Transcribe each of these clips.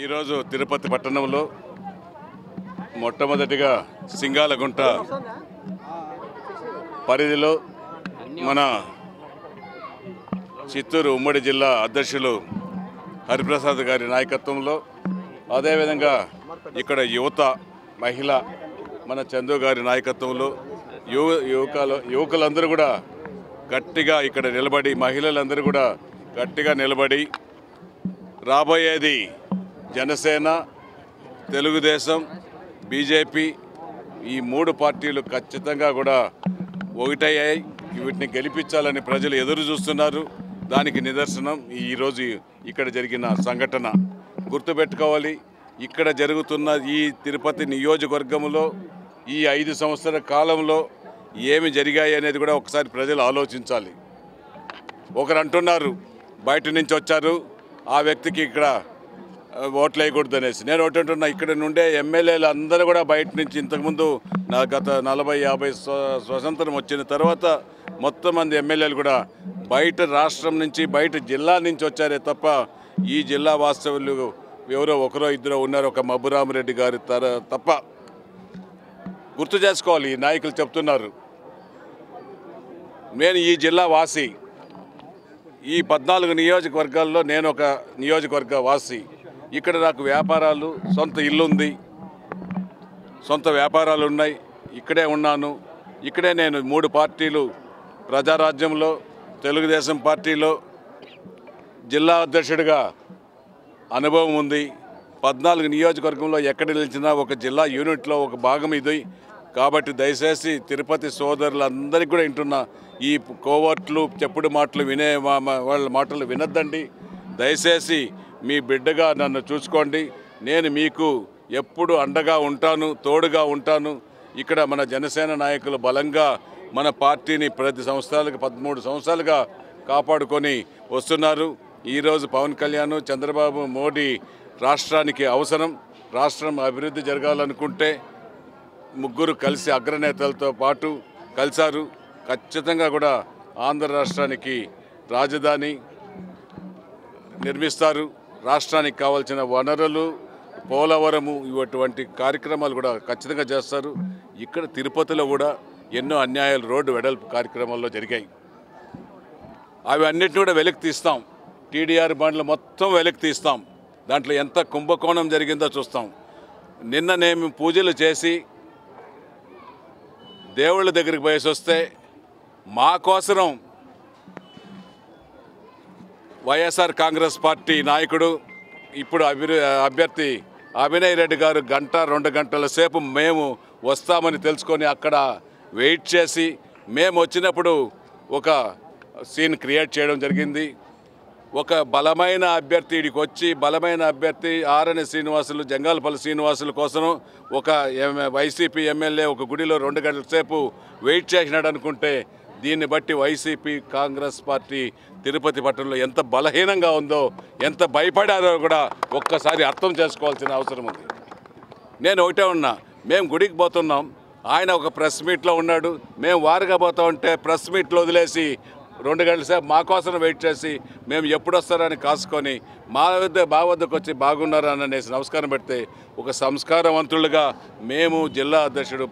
ఈరోజు తిరుపతి పట్టణంలో మొట్టమొదటిగా సింగాలగుంట పరిధిలో మన చిత్తూరు ఉమ్మడి జిల్లా అధ్యక్షులు హరిప్రసాద్ గారి నాయకత్వంలో, అదేవిధంగా ఇక్కడ యువత మహిళ మన చందు గారి నాయకత్వంలో యువకులందరూ కూడా గట్టిగా ఇక్కడ నిలబడి, మహిళలందరూ కూడా గట్టిగా నిలబడి, రాబోయేది జనసేన, తెలుగుదేశం, బీజేపీ ఈ మూడు పార్టీలు ఖచ్చితంగా కూడా ఒకటయ్యాయి. వీటిని గెలిపించాలని ప్రజలు ఎదురు చూస్తున్నారు. దానికి నిదర్శనం ఈరోజు ఇక్కడ జరిగిన సంఘటన. గుర్తుపెట్టుకోవాలి, ఇక్కడ జరుగుతున్న ఈ తిరుపతి నియోజకవర్గంలో ఈ 5 సంవత్సరాల కాలంలో ఏమి జరిగాయి అనేది కూడా ఒకసారి ప్రజలు ఆలోచించాలి. ఒకరు అంటున్నారు బయట నుంచి వచ్చారు, ఆ వ్యక్తికి ఇక్కడ ఓట్లు వేయకూడదు అనేసి. నేను ఒకటి అంటున్నా, ఇక్కడ నుండే ఎమ్మెల్యేలు అందరూ కూడా బయట నుంచి, ఇంతకుముందు గత 40-50 స్వతంత్రం వచ్చిన తర్వాత మొత్తం మంది ఎమ్మెల్యేలు కూడా బయట రాష్ట్రం నుంచి, బయట జిల్లా నుంచి వచ్చారే తప్ప ఈ జిల్లా వాస్తవులు ఎవరో ఒకరో ఇద్దరో ఉన్నారు, ఒక మబ్బురామరెడ్డి గారి తప్ప. గుర్తు చేసుకోవాలి, ఈ నాయకులు చెప్తున్నారు. నేను ఈ జిల్లా వాసి, ఈ 14 నియోజకవర్గాల్లో నేను ఒక నియోజకవర్గ వాసి. ఇక్కడ నాకు వ్యాపారాలు, సొంత ఇల్లు ఉంది, సొంత వ్యాపారాలు ఉన్నాయి. ఇక్కడే ఉన్నాను. ఇక్కడే నేను 3 పార్టీలు, ప్రజారాజ్యంలో, తెలుగుదేశం పార్టీలో జిల్లా అధ్యక్షుడిగా అనుభవం ఉంది. 14 నియోజకవర్గంలో ఎక్కడ నిలిచినా ఒక జిల్లా యూనిట్లో ఒక భాగం ఇది. కాబట్టి దయచేసి తిరుపతి సోదరులందరికీ కూడా వింటున్నా, ఈ కోవర్ట్లు చెప్పుడు మాటలు వినే వాళ్ళ మాటలు వినొద్దండి. దయచేసి మీ బిడ్డగా నన్ను చూసుకోండి. నేను మీకు ఎప్పుడు అండగా ఉంటాను, తోడుగా ఉంటాను. ఇక్కడ మన జనసేన నాయకులు బలంగా మన పార్టీని ప్రతి సంవత్సరాలకు 13 సంవత్సరాలుగా కాపాడుకొని వస్తున్నారు. ఈరోజు పవన్ కళ్యాణ్, చంద్రబాబు, మోడీ రాష్ట్రానికి అవసరం. రాష్ట్రం అభివృద్ధి జరగాలనుకుంటే ముగ్గురు కలిసి అగ్రనేతలతో పాటు కలిశారు. ఖచ్చితంగా కూడా ఆంధ్ర రాష్ట్రానికి రాజధాని నిర్మిస్తారు. రాష్ట్రానికి కావాల్సిన వనరులు, పోలవరము ఇటువంటి కార్యక్రమాలు కూడా ఖచ్చితంగా చేస్తారు. ఇక్కడ తిరుపతిలో కూడా ఎన్నో అన్యాయాలు, రోడ్డు వెడల్పు కార్యక్రమాల్లో జరిగాయి. అవి అన్నిటిని కూడా వెలికి తీస్తాం. టీడీఆర్ బండ్లు మొత్తం వెలికి తీస్తాం. దాంట్లో ఎంత కుంభకోణం జరిగిందో చూస్తాం. నిన్ననేమి పూజలు చేసి దేవుళ్ళ దగ్గరికి పోయేసి వస్తే మా కోసం వైఎస్ఆర్ కాంగ్రెస్ పార్టీ నాయకుడు, ఇప్పుడు అభ్యర్థి అభినయ్ రెడ్డి గారు 1-2 గంటల సేపు మేము వస్తామని తెలుసుకొని అక్కడ వెయిట్ చేసి, మేము వచ్చినప్పుడు ఒక సీన్ క్రియేట్ చేయడం జరిగింది. ఒక బలమైన అభ్యర్థి ఇడికి వచ్చి, బలమైన అభ్యర్థి ఆరణి శ్రీనివాసులు, జంగాలపల్లి శ్రీనివాసుల కోసం ఒక వైసీపీ ఎమ్మెల్యే ఒక గుడిలో 2 గంటల సేపు వెయిట్ చేసినాడు అనుకుంటే, దీన్ని బట్టి వైసీపీ కాంగ్రెస్ పార్టీ తిరుపతి పట్టణంలో ఎంత బలహీనంగా ఉందో, ఎంత భయపడారో కూడా ఒక్కసారి అర్థం చేసుకోవాల్సిన అవసరం ఉంది. నేను ఒకటే ఉన్నా, మేము గుడికి పోతున్నాం, ఆయన ఒక ప్రెస్ మీట్లో ఉన్నాడు, మేము వారుగా పోతా ఉంటే ప్రెస్ మీట్లో వదిలేసి 2 గంటల సేపు మా కోసం వెయిట్ చేసి, మేము ఎప్పుడు వస్తారని కాసుకొని మా వద్దకు వచ్చి బాగున్నారని అనేసి నమస్కారం పెడితే, ఒక సంస్కారవంతులుగా మేము జిల్లా అధ్యక్షుడు,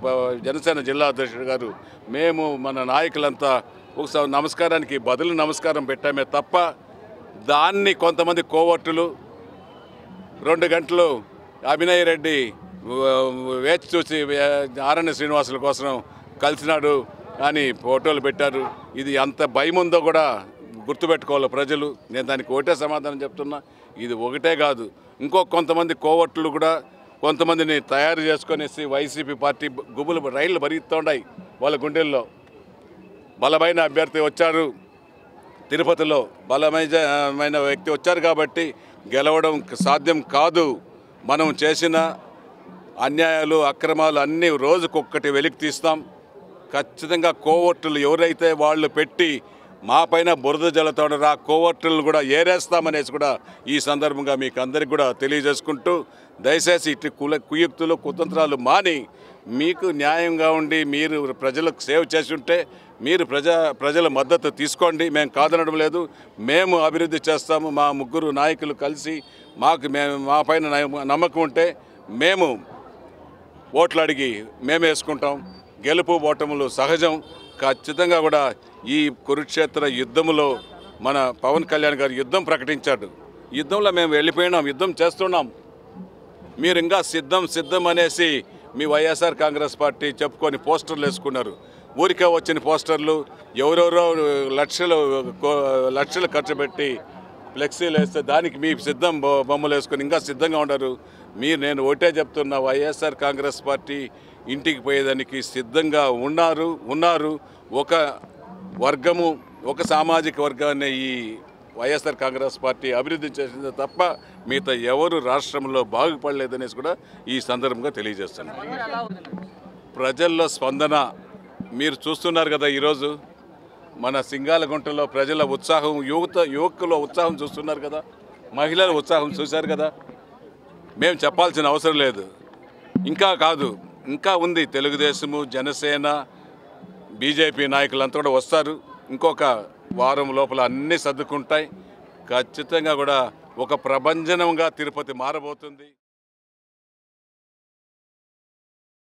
జనసేన జిల్లా అధ్యక్షుడు గారు, మేము మన నాయకులంతా ఒక నమస్కారానికి బదులు నమస్కారం పెట్టామే తప్ప, దాన్ని కొంతమంది కోవర్టులు 2 గంటలు అభినయ్ రెడ్డి వేచి చూసి ఆరణ్య శ్రీనివాసుల కోసం కలిసినాడు అని ఫోటోలు పెట్టారు. ఇది ఎంత భయం ఉందో కూడా గుర్తుపెట్టుకోవాలి ప్రజలు. నేను దానికి ఒకటే సమాధానం చెప్తున్నా, ఇది ఒకటే కాదు, కొంతమంది కోవర్టులు కూడా కొంతమందిని తయారు చేసుకొనేసి వైసీపీ పార్టీ గుబులు రైళ్లు భరిస్తున్నాయి వాళ్ళ గుండెల్లో. బలమైన అభ్యర్థి వచ్చారు తిరుపతిలో, బలమైన వ్యక్తి వచ్చారు కాబట్టి గెలవడం సాధ్యం కాదు. మనం చేసిన అన్యాయాలు, అక్రమాలు అన్నీ రోజుకొక్కటి వెలికి తీస్తాం. ఖచ్చితంగా కోవర్టులు ఎవరైతే వాళ్ళు పెట్టి మా పైన బురద జల్లుతాడో ఆ కోవర్టులను కూడా ఏరేస్తామనేసి కూడా ఈ సందర్భంగా మీకు అందరికీ కూడా తెలియజేసుకుంటూ, దయచేసి ఇటు కుయుక్తులు, కుతంత్రాలు మాని మీకు న్యాయంగా ఉండి మీరు ప్రజలకు సేవ చేసి ఉంటే మీరు ప్రజల మద్దతు తీసుకోండి. మేము కాదనడం లేదు. మేము అభివృద్ధి చేస్తాము. మా ముగ్గురు నాయకులు కలిసి మా పైన నమ్మకం ఉంటే మేము ఓట్లు అడిగి మేము వేసుకుంటాం. గెలుపు ఓటములు సహజం. ఖచ్చితంగా కూడా ఈ కురుక్షేత్ర యుద్ధంలో మన పవన్ కళ్యాణ్ గారు యుద్ధం ప్రకటించాడు. యుద్ధంలో మేము వెళ్ళిపోయినాం, యుద్ధం చేస్తున్నాం. మీరు ఇంకా సిద్ధం అనేసి మీ వైఎస్ఆర్ కాంగ్రెస్ పార్టీ చెప్పుకొని పోస్టర్లు వేసుకున్నారు. ఊరికే వచ్చిన పోస్టర్లు ఎవరెవరో లక్షలు ఖర్చు పెట్టి ఫ్లెక్సీలు వేస్తే దానికి మీ బొమ్మలు వేసుకొని ఇంకా సిద్ధంగా ఉండరు. నేను ఒకటే చెప్తున్నా, వైఎస్ఆర్ కాంగ్రెస్ పార్టీ ఇంటికి పోయేదానికి సిద్ధంగా ఉన్నారు. ఒక వర్గము, ఒక సామాజిక వర్గాన్ని ఈ వైఎస్ఆర్ కాంగ్రెస్ పార్టీ అభివృద్ధి చేసింది తప్ప మిగతా ఎవరు రాష్ట్రంలో బాగుపడలేదనేసి కూడా ఈ సందర్భంగా తెలియజేస్తున్నాను. ప్రజల్లో స్పందన మీరు చూస్తున్నారు కదా. ఈరోజు మన సింగాలగుంటలో ప్రజల ఉత్సాహం, యువకుల ఉత్సాహం చూస్తున్నారు కదా. మహిళల ఉత్సాహం చూశారు కదా. మేము చెప్పాల్సిన అవసరం లేదు. ఇంకా ఉంది. తెలుగుదేశము, జనసేన, బీజేపీ నాయకులంతా కూడా వస్తారు. ఇంకొక వారం లోపల అన్నీ సర్దుకుంటాయి. ఖచ్చితంగా కూడా ఒక ప్రభంజనంగా తిరుపతి మారబోతుంది.